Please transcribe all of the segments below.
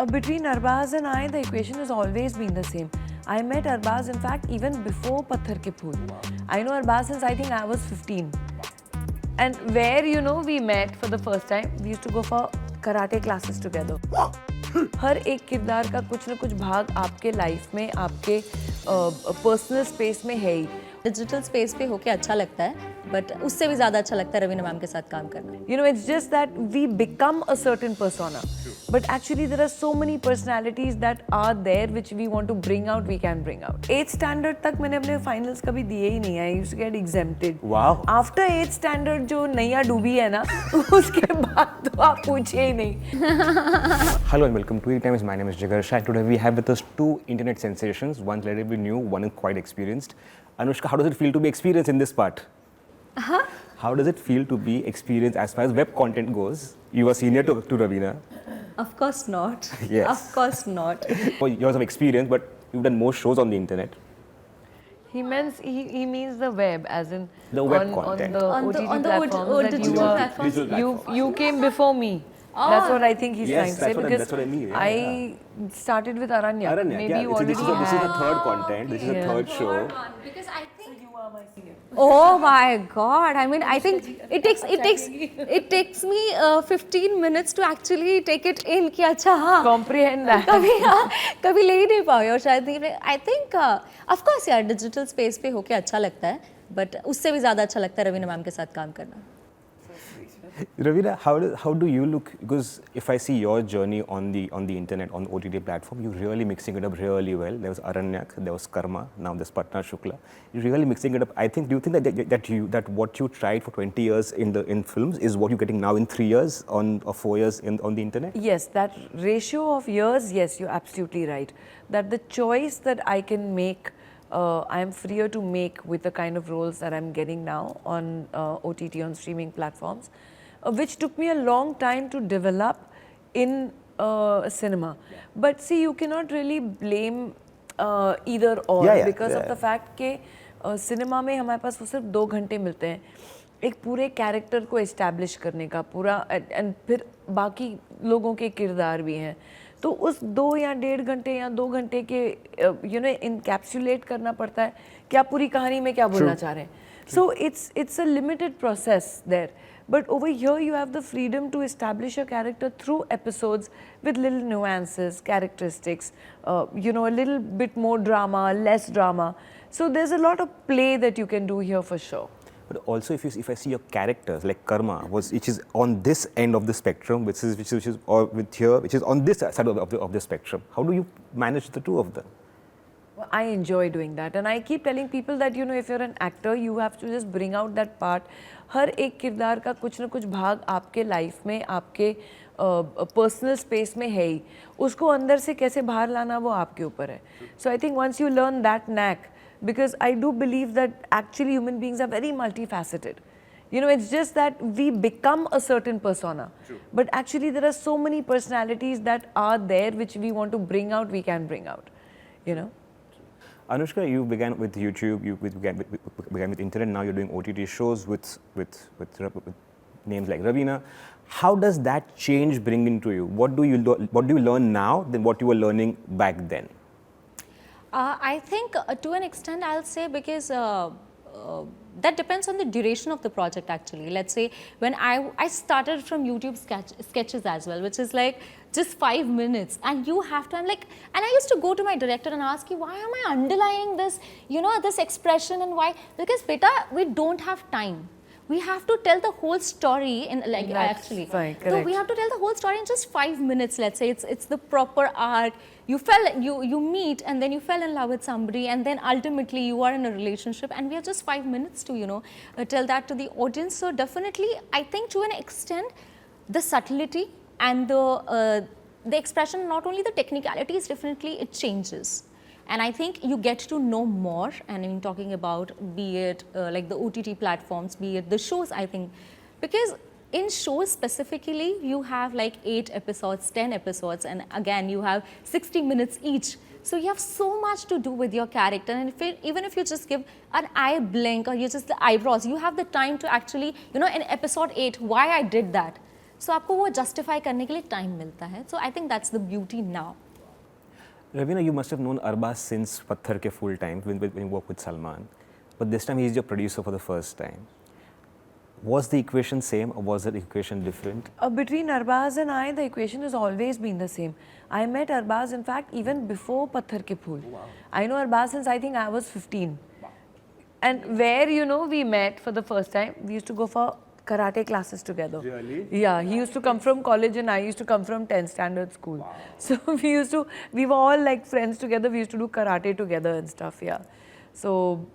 Between Arbaz and I, the equation has always been the same. I met Arbaz, in fact, even before Patthar Ke Phool. I know Arbaz since I think I was 15. And where, we met for the first time, we used to go for karate classes together. हर एक किरदार का कुछ ना कुछ भाग आपके life में, आपके पर्सनल स्पेस में है ही. डिजिटल स्पेस पे होके अच्छा लगता है, बट उससे भी ज़्यादा अच्छा लगता है रवीना मैम के साथ काम करना. It's just that we become a certain persona. But actually there are so many personalities that are there which we want to bring out, we can bring out. 8th standard तक मैंने अपने finals कभी दिए ही नहीं. I used to get exempted. Wow. After 8th standard जो नैया डूबी है ना, उसके बाद तो आप पूछिए ही नहीं. Hello and welcome to ETimes. My name is Jigar Shah. Today we have with us two internet sensations. One relatively new, one is quite experienced. Anushka, how does it feel to be experienced in this part? How does it feel to be experienced as far as web content goes? You are senior to Raveena. Of course not. Yes. Of course not. You have experience, but you've done more shows on the internet. He means the web, as in The web content. on the OTT platforms OTT that platforms. Digital platforms. you came before me. That's what I think he's trying to say, because that's what I mean. I started with Aranya. Aranya, Maybe yeah. you already This is the had. third content. This is the third show. Because I think You are my senior. oh my god, I mean I think it takes me 15 minutes to actually take it in कि अच्छा हाँ Comprehend that. कभी ले ही नहीं पाए और शायद I think of course यार डिजिटल स्पेस पे होके अच्छा लगता है, बट उससे भी ज़्यादा अच्छा लगता है रवीना मैम के साथ काम करना. Raveena, how do you look? Because if I see your journey on the internet, on the OTT platform, you're really mixing it up really well. There was Aranyak, there was Karma, now there's Patna Shuklla. You're really mixing it up. I think, do you think that what you tried for 20 years in films is what you're getting now in 3 years or 4 years on the internet? Yes, that ratio of years, yes, you're absolutely right. That the choice that I can make, I am freer to make with the kind of roles that I'm getting now on OTT, on streaming platforms, which took me a long time to develop in cinema. Yeah. But see, you cannot really blame either or, because of the fact कि cinema में हमारे पास वो सिर्फ 2 घंटे मिलते हैं एक पूरे कैरेक्टर को एस्टैब्लिश करने का पूरा, एंड फिर बाकी लोगों के किरदार भी हैं, तो उस 2 या 1.5 घंटे या 2 घंटे के इनकैप्सुलेट करना पड़ता है कि आप पूरी कहानी में क्या बोलना चाह रहे हैं. So it's a limited process there. But over here you have the freedom to establish a character through episodes with little nuances, characteristics, a little bit more drama, less drama. So there's a lot of play that you can do here for sure. But also, if I see your characters like Karma, which is on this end of the spectrum, which is or with here, which is on this side of the spectrum, how do you manage the two of them? Well, I enjoy doing that, and I keep telling people that if you're an actor, you have to just bring out that part. हर एक किरदार का कुछ ना कुछ भाग आपके life में, आपके पर्सनल स्पेस में है ही. उसको अंदर से कैसे बाहर लाना वो आपके ऊपर है. So I think once you learn that knack, because I do believe that actually human beings are very multifaceted. It's just that we become a certain persona. True. But actually there are so many personalities that are there which we want to bring out, we can bring out. Anushka, you began with YouTube, you began with internet, now you're doing OTT shows with names like Raveena. How does that change bring into you? What do you learn now than what you were learning back then? I think to an extent I'll say, because that depends on the duration of the project actually. Let's say when I started from YouTube sketches as well, which is like just 5 minutes, and you have to, and I used to go to my director and ask him, why am I underlying this, this expression, and why? Because beta, we don't have time. We have to tell the whole story in actually. Fine, so we have to tell the whole story in just 5 minutes. Let's say it's the proper arc. You meet, and then you fell in love with somebody, and then ultimately you are in a relationship, and we have just 5 minutes to tell that to the audience. So definitely, I think to an extent, the subtlety and the expression, not only the technicalities, definitely it changes. And I think you get to know more, and I mean talking about, be it like the OTT platforms, be it the shows, I think, because in shows specifically, you have like 8 episodes, 10 episodes, and again, you have 60 minutes each. So you have so much to do with your character, and even if you just give an eye blink or you just the eyebrows, you have the time to actually, in episode 8, why I did that. So आपको वो justify करने के लिए time मिलता है. So I think that's the beauty now. Raveena, you must have known Arbaz since Patthar ke full time when you worked with Salman, but this time he's your producer for the first time. Was the equation same or was the equation different? Between Arbaz and I, the equation has always been the same. I met Arbaz, in fact, even before Patthar Ke Phool. Wow. I know Arbaz since I think I was 15. Wow. And where, you know, we met for the first time, we used to go for karate classes together. Really? Yeah, he used to come from college and I used to come from 10th standard school. Wow. So we were all like friends together, we used to do karate together and stuff, yeah. So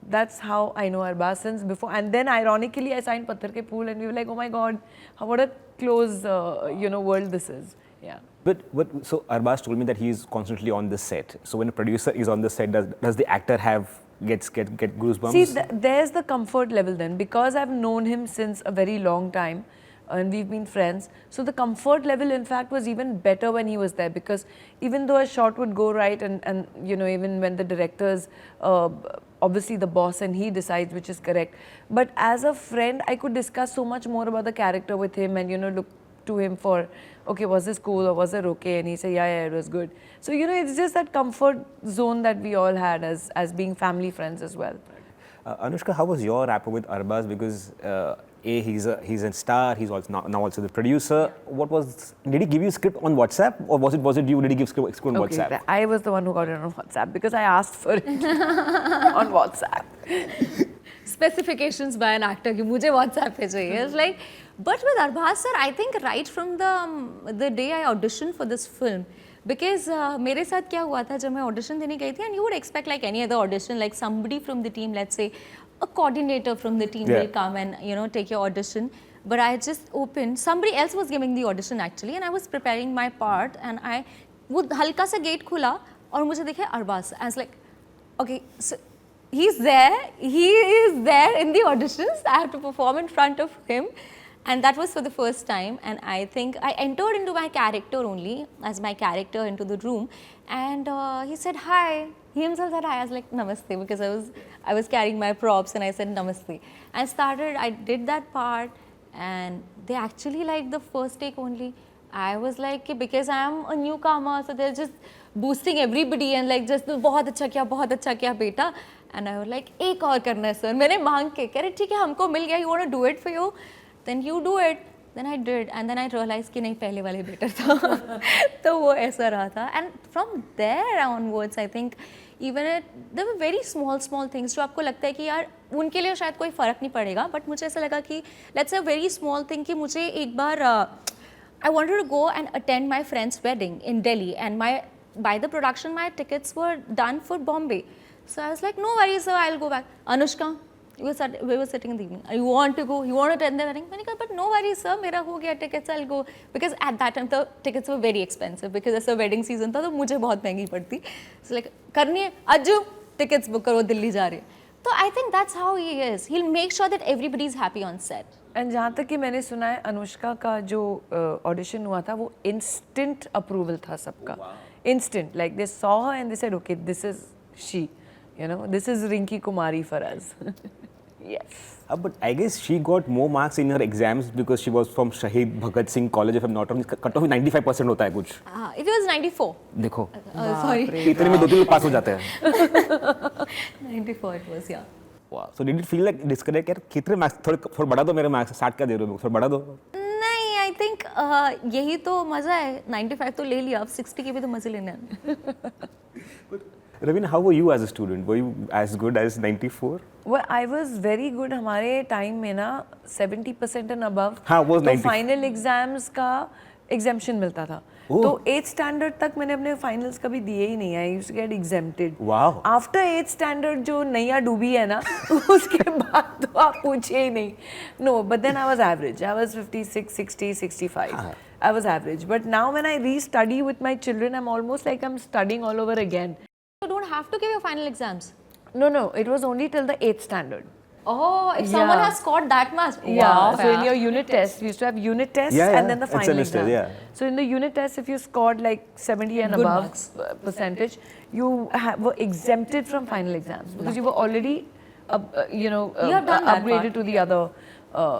that's how I know Arbaz since before. And then ironically, I signed Patthar Ke Phool and we were like, oh my God, what a close, you know, world this is. Yeah. But so Arbaz told me that he is constantly on the set. So when a producer is on the set, does the actor get goosebumps? See, there's the comfort level then. Because I've known him since a very long time and we've been friends. So the comfort level, in fact, was even better when he was there, because even though a shot would go right and you know, even when the director's obviously the boss and he decides which is correct. But as a friend, I could discuss so much more about the character with him and, you know, look to him for, okay, was this cool or was it okay? And he said, yeah, it was good. So, you know, it's just that comfort zone that we all had as being family friends as well. Anushka, how was your rapport with Arbaz? Because he's a star. He's also now also the producer. Did he give you script on WhatsApp, or was it you? Did he give script on WhatsApp? I was the one who got it on WhatsApp because I asked for it on WhatsApp. Specifications by an actor कि मुझे WhatsApp पे चाहिए. It's like, but with Arbaz sir, I think right from the day I auditioned for this film. Because मेरे साथ क्या हुआ था जब मैं audition देने गई थी, and you would expect like any other audition, like somebody from the team, let's say a coordinator from the team will come and, you know, take your audition. But I just opened, somebody else was giving the audition actually, and I was preparing my part, and वो हल्का सा gate खुला और मुझे दिखे Arbaz. I was like, okay, so he is there in the auditions. I have to perform in front of him. And that was for the first time, and I think I entered into my character only, as my character into the room, and he said hi. He himself said hi. I was like namaste, because I was carrying my props, and I said namaste. I did that part, and they actually liked the first take only. I was like, because I am a newcomer, so they're just boosting everybody and like just बहुत अच्छा किया बेटा. And I was like, एक और करना है sir. मैंने मांग के कह रहे ठीक है हमको मिल गया. You want to do it for you? Then you do it. Then I did, and then I realized कि नहीं पहले वाले better था. तो वो ऐसा रहा था. And from there onwards, I think even there were very small things जो आपको लगता है कि यार उनके लिए शायद कोई फर्क नहीं पड़ेगा. But मुझे ऐसा लगा कि let's say a very small thing कि मुझे एक बार I wanted to go and attend my friend's wedding in Delhi, and by the production my tickets were done for Bombay. So I was like, no worries sir, I'll go back. Anushka, we were sitting in the evening. You want to go? You want to attend the wedding? मैंने कहा, but no worries sir, मेरा हो गया tickets, I'll go. Because at that time the tickets were very expensive, because ऐसा wedding season था तो मुझे बहुत महंगी पड़ती. So like करनी है, अज्जू tickets book करो, दिल्ली जा रहे. So I think that's how he is. He'll make sure that everybody is happy on set. And जहाँ तक कि मैंने सुना है अनुष्का का जो audition हुआ था वो instant approval था सबका. Instant, like they saw her and they said, okay, this is she. You know, this is Rinki Kumari for us. Yes. But I guess she got more marks in her exams because she was from Shahid Bhagat Singh College, if I'm not wrong. Cut off 95% होता है कुछ. It was 94. देखो. Sorry. इतने में 2-3 लोग पास हो जाते हैं. 94 it was, yeah. Wow. So did it feel like disconnect? यार कितने marks थोड़ा बढ़ा दो मेरे marks 60 का दे रहे हो थोड़ा बढ़ा दो. नहीं, I think यही तो मजा है. 95 तो ले लिया, अब 60 के भी तो मजे लेने हैं. Raveena, how were you as a student? Were you as good as 94? Well, I was very good. हमारे time में ना 70% and above. हाँ, वो 90. तो final exams का exemption मिलता था. तो 8th standard तक मैंने अपने finals कभी दिए ही नहीं. I used to get exempted. Wow. After 8th standard जो नैया डूबी है ना, उसके बाद तो आप पूछे ही नहीं. No, but then I was average. I was 56, 60, 65. I was average. But now when I re-study with my children, I'm almost like I'm studying all over again. You don't have to give your final exams. No, it was only till the 8th standard. Oh, if someone has scored that much. Yeah, wow. so in your unit test, we used to have unit tests and then the final exam. Yeah. So in the unit test, if you scored like 70 and Good above marks. Percentage, you were exempted from final exams because you were already, You have done that upgraded part. to the other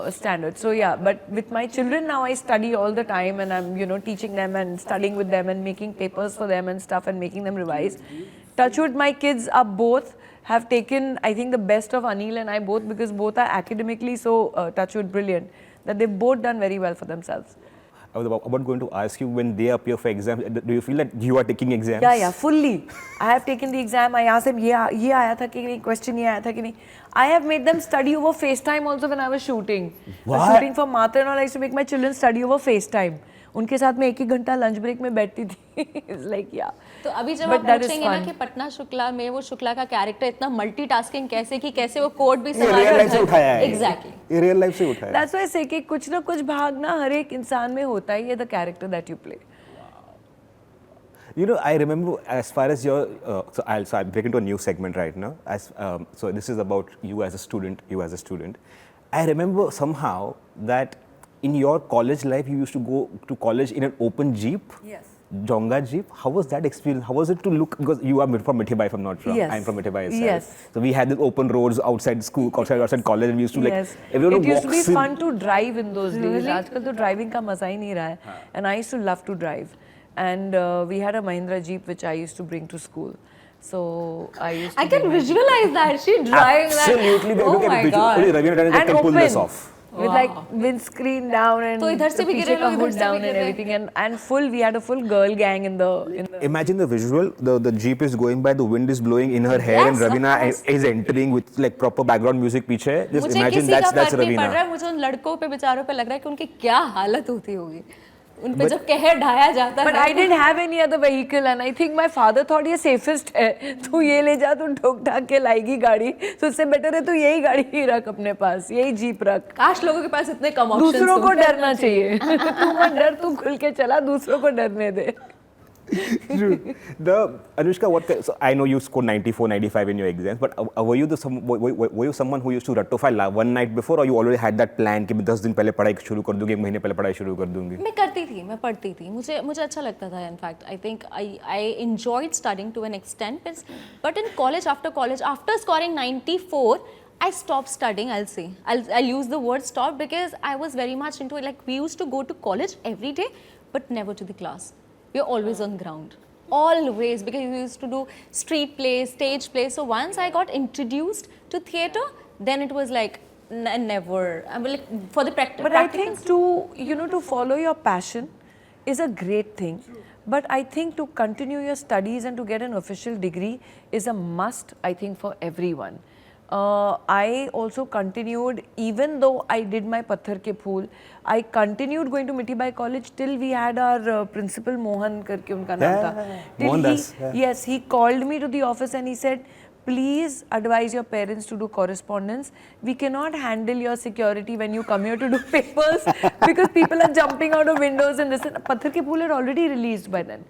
standard. So yeah, but with my children now I study all the time, and I'm, you know, teaching them and studying with them and making papers for them and stuff and making them revise. Touchwood, my kids are both have taken, I think, the best of Anil and I both, because both are academically so touchwood brilliant that they've both done very well for themselves. I was about going to ask you, when they appear for exams, do you feel that you are taking exams? Yeah, fully. I have taken the exam. I asked them, ye aaya tha ki nahi, question ye aaya tha ki nahi. I have made them study over FaceTime also when I was shooting. What? Shooting for Matra and all, I used to make my children study over FaceTime. उनके साथ मैं 1-1 घंटा lunch break में बैठती थी. It's like, yeah. तो अभी जब But आप that is पूछेंगे ना fun. कि पटना शुक्ला में वो शुक्ला का कैरेक्टर इतना मल्टीटास्किंग कैसे कि कैसे वो कोड भी ये संभाल रियल लाइफ से उठाया है। एग्जैक्टली ये रियल लाइफ से उठाया है। That's why I say कि कुछ ना कुछ भाग ना हर एक इंसान में होता ही है, the character that you play. You know, I remember as far as your, so I'll break into a new segment right now. So this is about you as a student. I remember somehow that in your college life, you used to go to college in an open jeep. Yes. Jonga jeep. How was that experience? How was it to look? Because you are from Mithibai, if I'm not wrong. Yes. I'm from Mithibai itself. Yes. So we had the open roads outside school, outside college, and we used to like everyone It used to be walks in. fun to drive in those days. आजकल तो driving का मजा ही नहीं रहा है. And I used to love to drive. And we had a Mahindra Jeep which I used to bring to school. So I used to I can bring my Jeep. visualize that she driving Absolutely. that. Look Oh at my the visual. god. Only Raveena Tandon And can pull this open. off. With like windscreen down and तो इधर से भी पीछे गिरे का लोग, hood इधर से down भी and गिरे। everything, and full, we had a full girl gang in the Imagine the visual. The jeep is going by, the wind is blowing in her hair, and Yes, of Raveena course. is entering with like proper background music पीछे. Just मुझे imagine किसी का that's फर्क नहीं पड़ रहा Raveena. है, मुझे उन लड़कों पे बेचारों पे लग रहा है कि उनकी क्या हालत होती होगी उन पे जब कहर ढाया जाता है. But I didn't have any other vehicle, and I think my father thought ये safest है. तू ये ले जा, तू ठोक ठाक के लाएगी गाड़ी, तो उससे बेटर है तू यही गाड़ी ही रख अपने पास, यही जीप रख. काश लोगों के पास इतने कम ऑप्शंस दूसरों को डरना चाहिए. तू मत डर, तू खुल के चला, दूसरों को डरने दे. True. Anushka, so I know you scored 94, 95 in your exams, but were you someone who used to ratify one night before, or you already had that plan कि मैं 10 दिन पहले पढ़ाई शुरू कर दूंगी, 1 महीने पहले पढ़ाई शुरू कर दूंगी? मैं करती थी, मैं पढ़ती थी, मुझे अच्छा लगता था. In fact I think I enjoyed studying to an extent, but in college, after scoring 94, I stopped studying. I'll use the word stop because I was very much into it. Like, we used to go to college every day, but never to the class. We are always on ground, always, because we used to do street plays, stage plays. So once I got introduced to theatre, then it was like never. I mean, like, for the practice. But I think to follow your passion is a great thing. But I think to continue your studies and to get an official degree is a must, I think, for everyone. I also continued, even though I did my Patthar Ke Phool, I continued going to Mithibai College till we had our principal, Mohan karke unka naam tha. Mohan Till Das, yeah. Yes, he called me to the office and he said, please advise your parents to do correspondence. We cannot handle your security when you come here to do papers because people are jumping out of windows and this. Patthar Ke Phool had already released by then.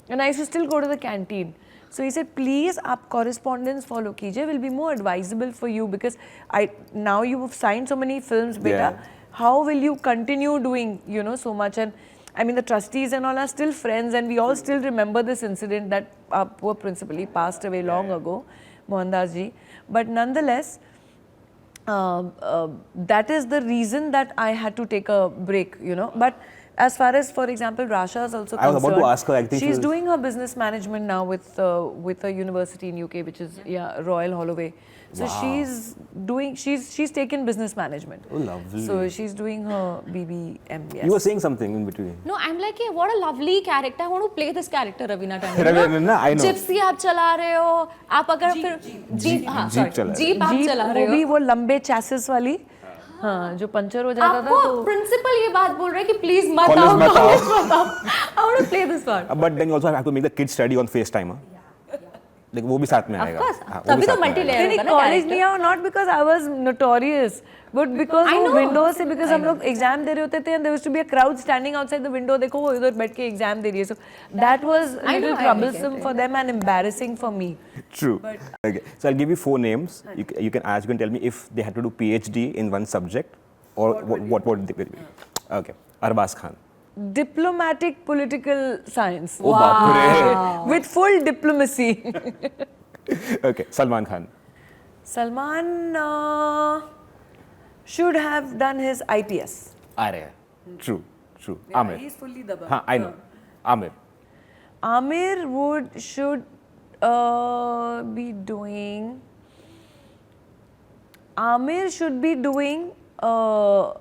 And I used to still go to the canteen. So he said, please, aap correspondence follow kijiye, will be more advisable for you because now you have signed so many films, beta. Yeah. How will you continue doing, so much? And I mean, the trustees and all are still friends, and we all still remember this incident that our poor principal, he passed away long ago, Mohandas ji. But nonetheless, that is the reason that I had to take a break, But as far as, for example, Rasha is also concerned, I was about to ask her, I think she's doing her business management now with a university in UK, which is Royal Holloway. So Wow. she's taken business management. Oh, lovely. So she's doing her BBM. Yes. You were saying something in between. No, I'm like, hey, what a lovely character. I want to play this character, Raveena Tandon. Raveena, I know. Gypsy आप चला रहे हो, आप अगर फिर jeep आप चला रहे वो हो. भी वो लंबे चैसेस वाली, हाँ, जो पंचर हो जाता था आपको तो प्रिंसिपल ये बात बोल रहे हैं कि प्लीज मत College आओ, मत आओ. college मत आओ. I want to play this part. But then you also have to make the kids study on FaceTime. Like वो भी साथ में आएगा. course. हाँ, वो तभी भी तो साथ में multi-layer आएगा. नहीं, होगा ना कॉलेज character. नहीं आओ, not because I was notorious, but because I वो know. विंडो से, because हम लोग एग्जाम दे रहे होते थे and there used to be a crowd standing outside the window, देखो वो इधर बैठ के एग्जाम दे रही है, so that was a I know, little I troublesome get it. for them and embarrassing for me. True. Okay. So I'll give you 4 names. You can tell me if they had to do PhD in one subject, or what would they be? Okay. Arbaz Khan. Diplomatic political science. Oh, baap re. With full diplomacy. Okay. Salman Khan. Salman, should have done his IPS. Arey. True. Yeah, Amir. he's fully dabba. Haan, I know. Amir. Amir should be doing. Amir should be doing law.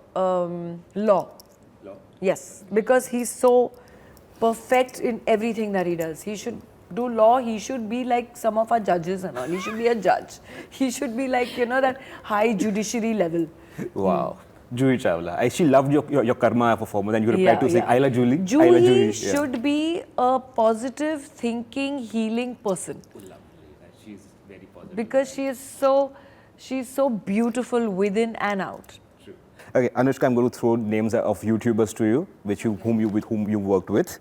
Yes, because he's so perfect in everything that he does. He should do law. He should be like some of our judges and all. He should be a judge. He should be like, that high judiciary level. Wow. Juhi Chawla. I actually loved your karma performance, and you replied to saying, I like Julie. I like Juhi Yeah. should be a positive thinking, healing person. She's very positive. Because she's so beautiful within and out. Okay, Anushka, I'm going to throw names of YouTubers to you, with whom you worked with.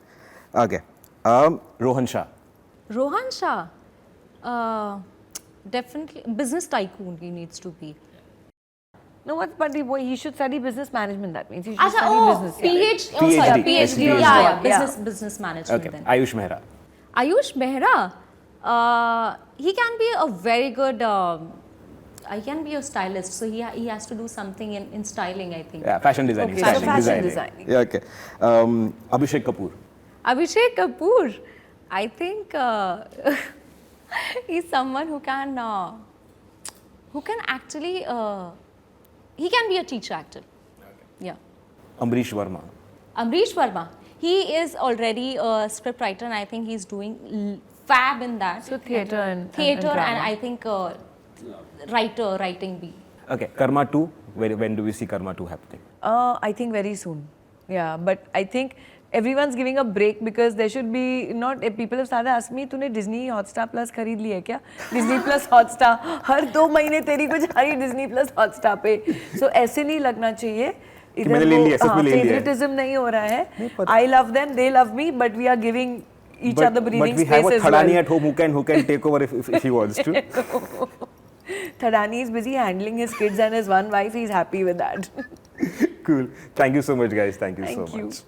Okay, Rohan Shah. Rohan Shah, definitely business tycoon he needs to be. No, but he should study business management. That means he should Acha, study business. PhD. Yeah. Business management. Okay, Then. Ayush Mehra. Ayush Mehra, he can be a very good. I can be a stylist, so he has to do something in styling, I think. Yeah, fashion designing. Okay, so styling, fashion designing. designing. Yeah, okay. Abhishek Kapoor. Abhishek Kapoor, I think he's someone who can actually. He can be a teacher actor. Yeah. Amrish Verma. Amrish Verma, he is already a script writer, and I think he's doing fab in that. So theatre and theatre, and drama. I think writing bee. Okay, Karma 2. When do we see Karma 2 happening? I think very soon. Yeah, but I think everyone's giving a break because there should be not. People have started asking me, "तूने Disney Hotstar Plus खरीद ली है क्या? Disney Plus Hotstar हर 2 महीने तेरी कुछ आ रही Disney Plus Hotstar पे." So ऐसे नहीं लगना चाहिए. मैंने ले लिया, सच में ले लिया है. Favoritism नहीं हो रहा है. I love them, they love me, but we are giving each other breathing space as well. But we have a Thadani at home who can take over if he wants to. Thadani is busy handling his kids and his one wife. He's happy with that. Cool. Thank you so much, guys. Thank you so Thank you. much.